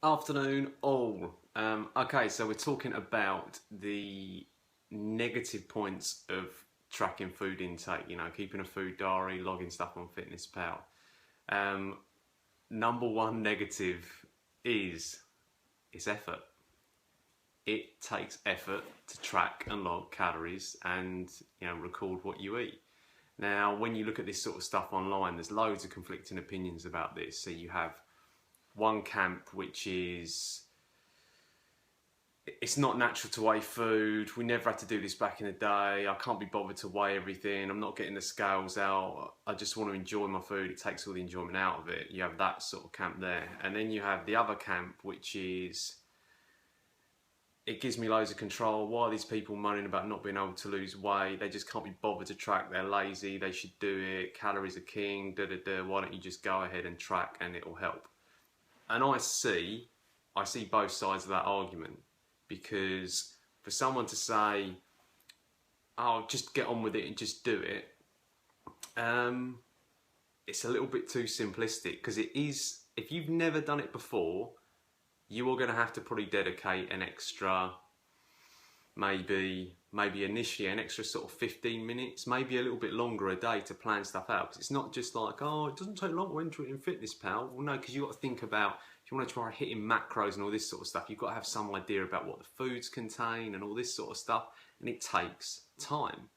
Afternoon all. Okay, so we're talking about the negative points of tracking food intake, keeping a food diary, logging stuff on FitnessPal. Number one negative is it's effort. It takes effort to track and log calories and record what you eat. Now, when you look at this sort of stuff online, there's loads of conflicting opinions about this. So you have one camp which is it's not natural to weigh food. We never had to do this back in the day. I can't be bothered to weigh everything. I'm not getting the scales out. I just want to enjoy my food. It takes all the enjoyment out of it. You have that sort of camp there. And then you have the other camp, which is it gives me loads of control. Why are these people moaning about not being able to lose weight? They just can't be bothered to track. They're lazy. They should do it. Calories are king. Why don't you just go ahead and track and it will help? And I see both sides of that argument, because for someone to say, "Oh, just get on with it and just do it," it's a little bit too simplistic. Because it is, if you've never done it before, you are going to have to probably dedicate an extra, maybe initially an extra sort of 15 minutes, maybe a little bit longer a day to plan stuff out. Because it's not just like, oh, it doesn't take long to enter it in FitnessPal. Well, no, because you've got to think about, if you want to try hitting macros and all this sort of stuff, you've got to have some idea about what the foods contain and all this sort of stuff, and it takes time.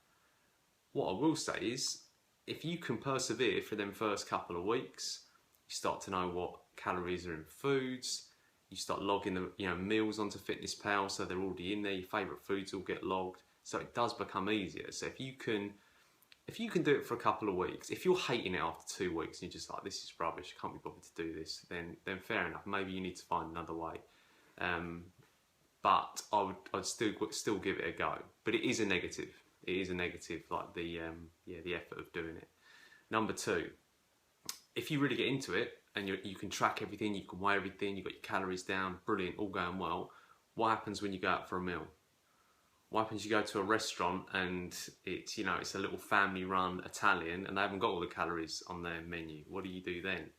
What I will say is, if you can persevere for them first couple of weeks, you start to know what calories are in foods. You start logging the meals onto FitnessPal, so they're already in there. Your favourite foods will get logged, so it does become easier. So if you can do it for a couple of weeks, if you're hating it after 2 weeks and you're just like, this is rubbish, I can't be bothered to do this, then fair enough. Maybe you need to find another way. But I'd still give it a go. But it is a negative. It is a negative, like the effort of doing it. Number two, if you really get into it, and you can track everything, you can weigh everything, you've got your calories down, brilliant, all going well. What happens when you go out for a meal? What happens you go to a restaurant and it's a little family run Italian and they haven't got all the calories on their menu? What do you do then?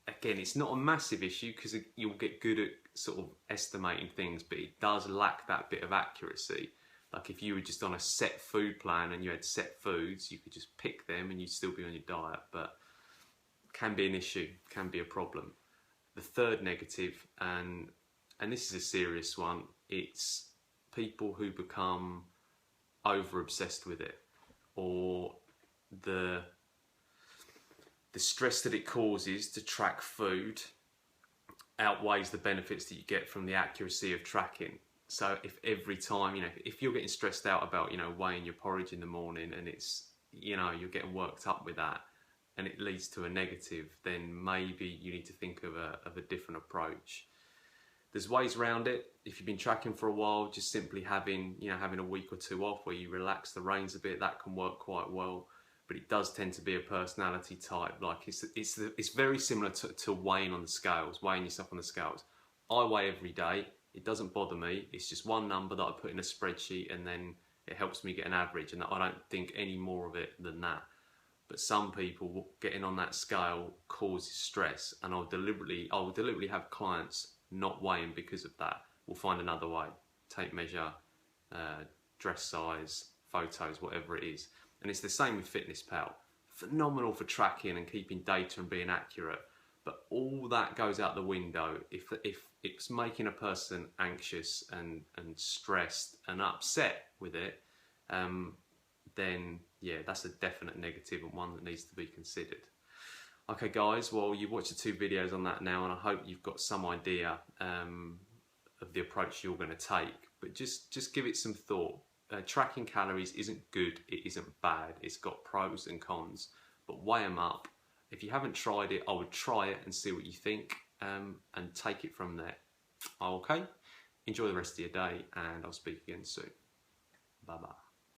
Again, it's not a massive issue because you'll get good at sort of estimating things, but it does lack that bit of accuracy. Like if you were just on a set food plan and you had set foods, you could just pick them and you'd still be on your diet, but can be an issue, can be a problem. The third negative, and this is a serious one, it's people who become over obsessed with it, or the stress that it causes to track food outweighs the benefits that you get from the accuracy of tracking. So if every time, if you're getting stressed out about, weighing your porridge in the morning and it's, you're getting worked up with that, and it leads to a negative, then maybe you need to think of a different approach. There's ways around it. If you've been tracking for a while, just simply having a week or two off where you relax the reins a bit, that can work quite well. But it does tend to be a personality type. Like it's very similar to weighing on the scales, weighing yourself on the scales. I weigh every day. It doesn't bother me. It's just one number that I put in a spreadsheet, and then it helps me get an average, and I don't think any more of it than that. But some people, getting on that scale causes stress, and I'll deliberately have clients not weighing because of that. We'll find another way, tape measure, dress size, photos, whatever it is. And it's the same with FitnessPal. Phenomenal for tracking and keeping data and being accurate, but all that goes out the window if it's making a person anxious and stressed and upset with it. Then yeah, that's a definite negative and one that needs to be considered. Okay guys, well, you've watched the 2 videos on that now, and I hope you've got some idea of the approach you're going to take, but just give it some thought. Tracking calories isn't good, it isn't bad, it's got pros and cons, but weigh them up. If you haven't tried it, I would try it and see what you think, and take it from there. Okay, enjoy the rest of your day, and I'll speak again soon. Bye bye.